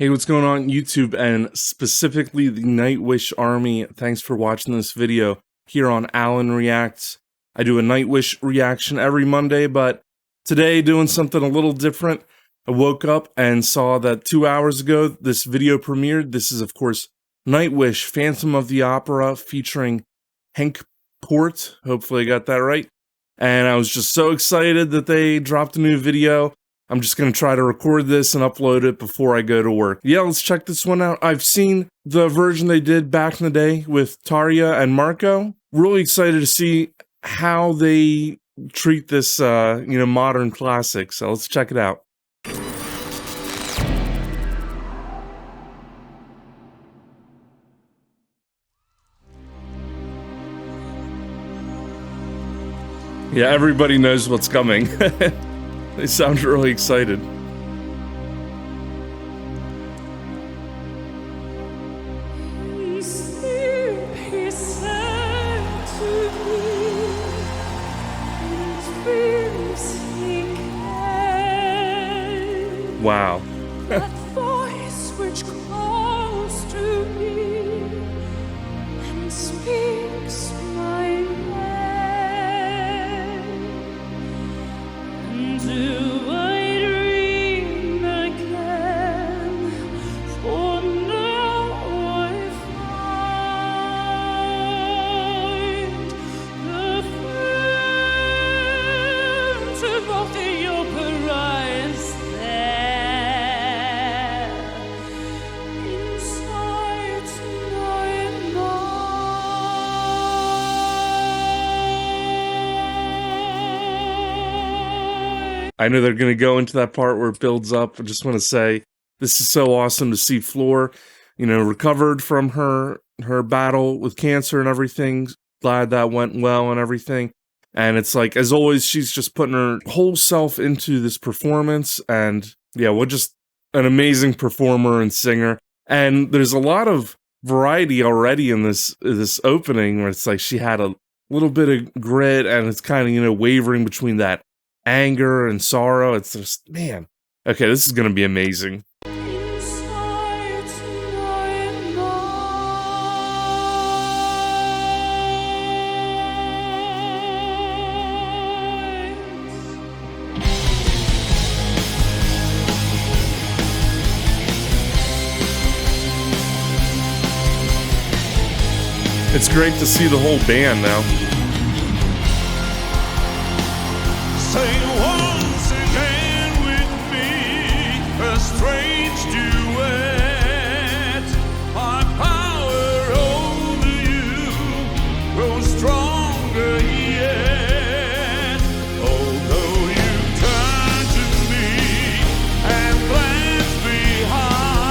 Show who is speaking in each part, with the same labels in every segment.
Speaker 1: Hey, what's going on YouTube and specifically the Nightwish Army? Thanks for watching this video here on Alan Reacts. I do a Nightwish reaction every Monday, but today doing something a little different. I woke up and saw that 2 hours ago this video premiered. This is, of course, Nightwish Phantom of the Opera featuring Henk Poort. Hopefully I got that right. And I was just so excited that they dropped a new video. I'm just going to try to record this and upload it before I go to work. Yeah, let's check this one out. I've seen the version they did back in the day with Tarja and Marco. Really excited to see how they treat this, modern classic. So let's check it out. Yeah, everybody knows what's coming. They sound really excited. Wow.
Speaker 2: That voice which calls to me and speaks my name. And do I dream again? For now I find the phantom of the opera is there inside my mind.
Speaker 1: I know they're going to go into that part where it builds up. I just want to say this is so awesome to see Floor, recovered from her battle with cancer and everything. Glad that went well and everything. And it's like, as always, she's just putting her whole self into this performance. And yeah, what just an amazing performer and singer. And there's a lot of variety already in this opening where it's like she had a little bit of grit and it's kind of, wavering between that anger and sorrow. It's just, man. Okay, this is going to be amazing.
Speaker 2: Inside my mind.
Speaker 1: It's great to see the whole band now.
Speaker 3: Sing once again with me a strange duet. My power over you grows stronger yet. Although you turn to me and glance behind,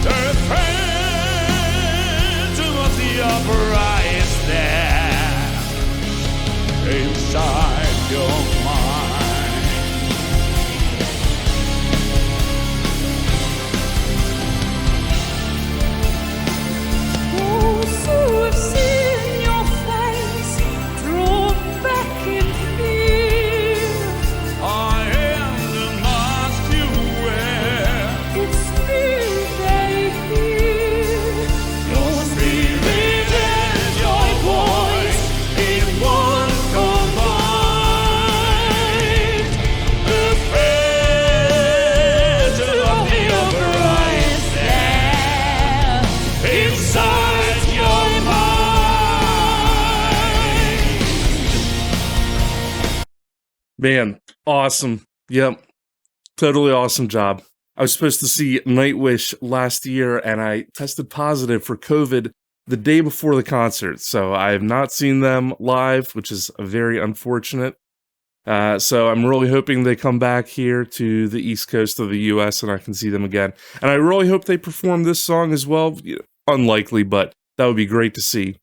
Speaker 3: the phantom of the opera is there inside your mind.
Speaker 2: Oh, so I've seen your face drawn back in fear.
Speaker 3: I am the mask you wear.
Speaker 2: It's me they hear.
Speaker 3: Your spirit and your voice in one combined. The phantom of the opera is there inside your mind.
Speaker 1: Man, awesome. Yep. Totally awesome job. I was supposed to see Nightwish last year and I tested positive for COVID the day before the concert. So I have not seen them live, which is very unfortunate. So I'm really hoping they come back here to the East Coast of the US and I can see them again. And I really hope they perform this song as well. Unlikely, but that would be great to see.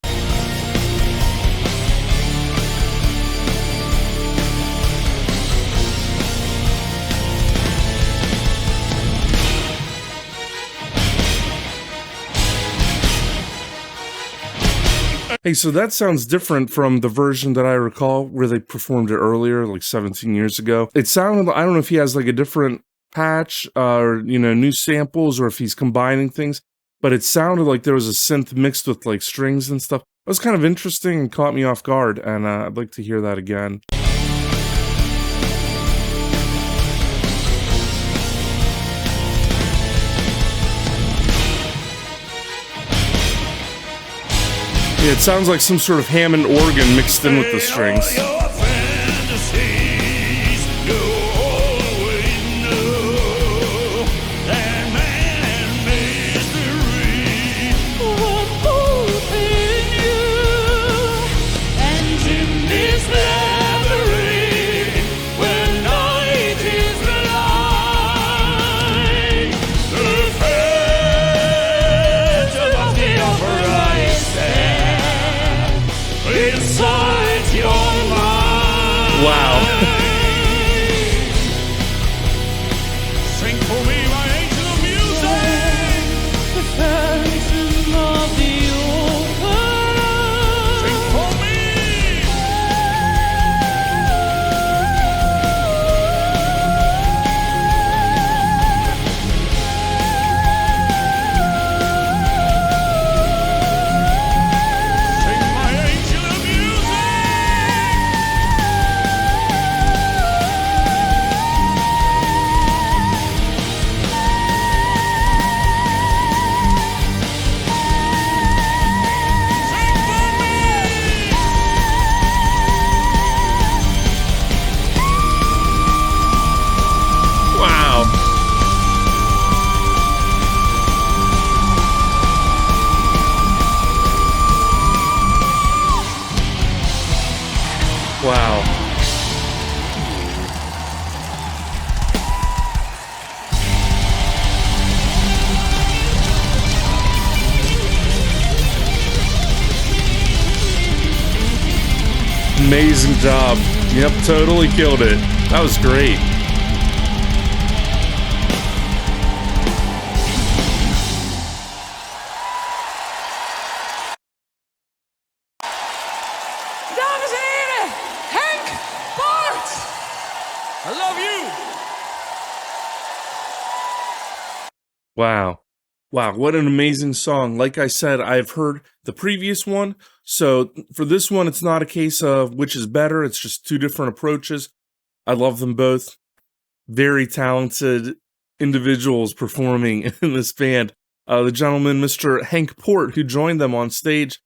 Speaker 1: Hey, so that sounds different from the version that I recall where they performed it earlier, like 17 years ago. It sounded, I don't know if he has like a different patch or, new samples, or if he's combining things. But it sounded like there was a synth mixed with like strings and stuff. It was kind of interesting and caught me off guard, and I'd like to hear that again. Yeah, it sounds like some sort of Hammond organ mixed in with the strings. Wow.
Speaker 3: Sing for me, my angel of music.
Speaker 2: The phantom of the open.
Speaker 3: Sing for me. Sing my angel of music.
Speaker 1: Wow. Wow. Amazing job. Yep, totally killed it. That was great.
Speaker 2: Dames en heren, Henk, Poort.
Speaker 3: I love you.
Speaker 1: Wow. Wow, what an amazing song. Like I said, I've heard the previous one, so for this one, it's not a case of which is better, it's just two different approaches. I love them both. Very talented individuals performing in this band. The gentleman, Mr. Henk Poort, who joined them on stage,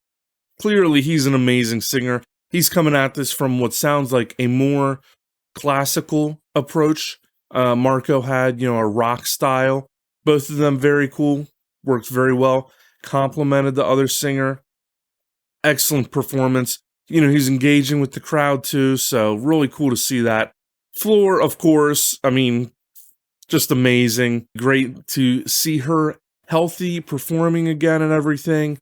Speaker 1: clearly he's an amazing singer. He's coming at this from what sounds like a more classical approach. Marco had, a rock style. Both of them very cool. Worked very well. Complimented the other singer. Excellent performance. He's engaging with the crowd too, so really cool to see that. Floor, of course, just amazing. Great to see her healthy, performing again and everything.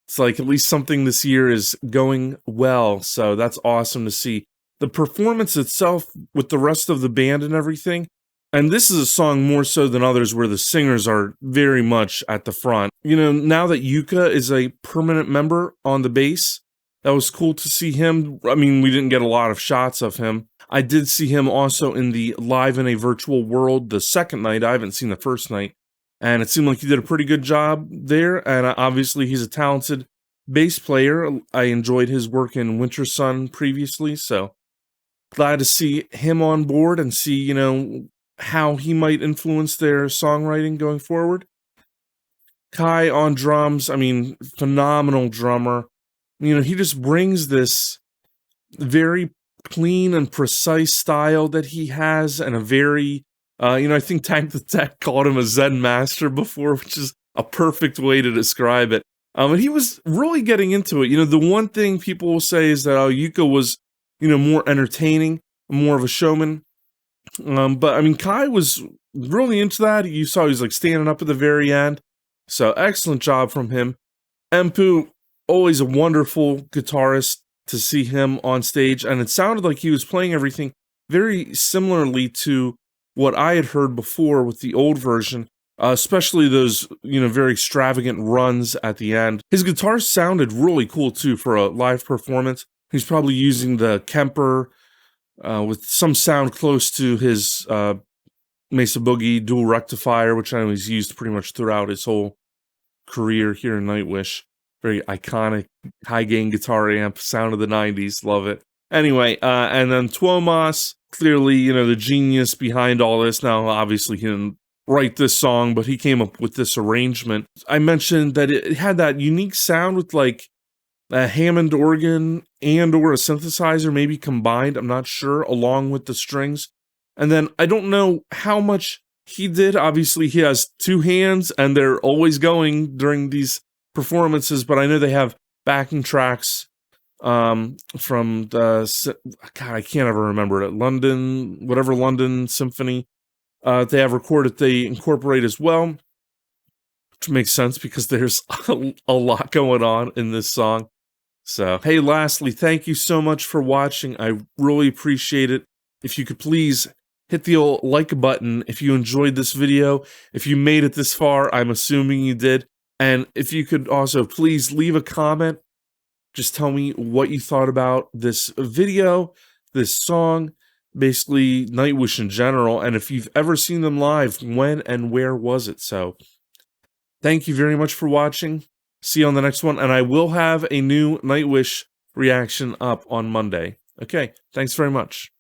Speaker 1: It's like at least something this year is going well, so that's awesome to see. The performance itself with the rest of the band and everything, and this is a song more so than others where the singers are very much at the front. Now that Yuka is a permanent member on the bass, that was cool to see him. We didn't get a lot of shots of him. I did see him also in the Live in a Virtual World the second night. I haven't seen the first night. And it seemed like he did a pretty good job there. And obviously he's a talented bass player. I enjoyed his work in Winter Sun previously. So glad to see him on board and see, how he might influence their songwriting going forward. Kai on drums. Phenomenal drummer. He just brings this very clean and precise style that he has, and a very, I think Tank the Tech called him a Zen master before, which is a perfect way to describe it. And he was really getting into it. The one thing people will say is that Yuka was, more entertaining, more of a showman. But Kai was really into that. You saw he was like standing up at the very end. So excellent job from him. Empu, always a wonderful guitarist to see him on stage. And it sounded like he was playing everything very similarly to what I had heard before with the old version, especially those, very extravagant runs at the end. His guitar sounded really cool too for a live performance. He's probably using the Kemper with some sound close to his Mesa Boogie dual rectifier, which I know he's used pretty much throughout his whole career here in Nightwish. Very iconic high gain guitar amp, sound of the 90s, love it. Anyway, and then Tuomas, clearly, the genius behind all this. Now, obviously, he didn't write this song, but he came up with this arrangement. I mentioned that it had that unique sound with like a Hammond organ and or a synthesizer, maybe combined, I'm not sure, along with the strings. And then I don't know how much he did. Obviously, he has two hands, and they're always going during these performances, but I know they have backing tracks from the, God, I can't ever remember it, London Symphony. They have recorded, they incorporate as well, which makes sense because there's a lot going on in this song. So, hey, lastly, thank you so much for watching. I really appreciate it. If you could please hit the old like button if you enjoyed this video. If you made it this far, I'm assuming you did. And if you could also please leave a comment. Just tell me what you thought about this video, this song, basically Nightwish in general, and if you've ever seen them live, when and where was it? So, thank you very much for watching. See you on the next one, and I will have a new Nightwish reaction up on Monday. Okay, thanks very much.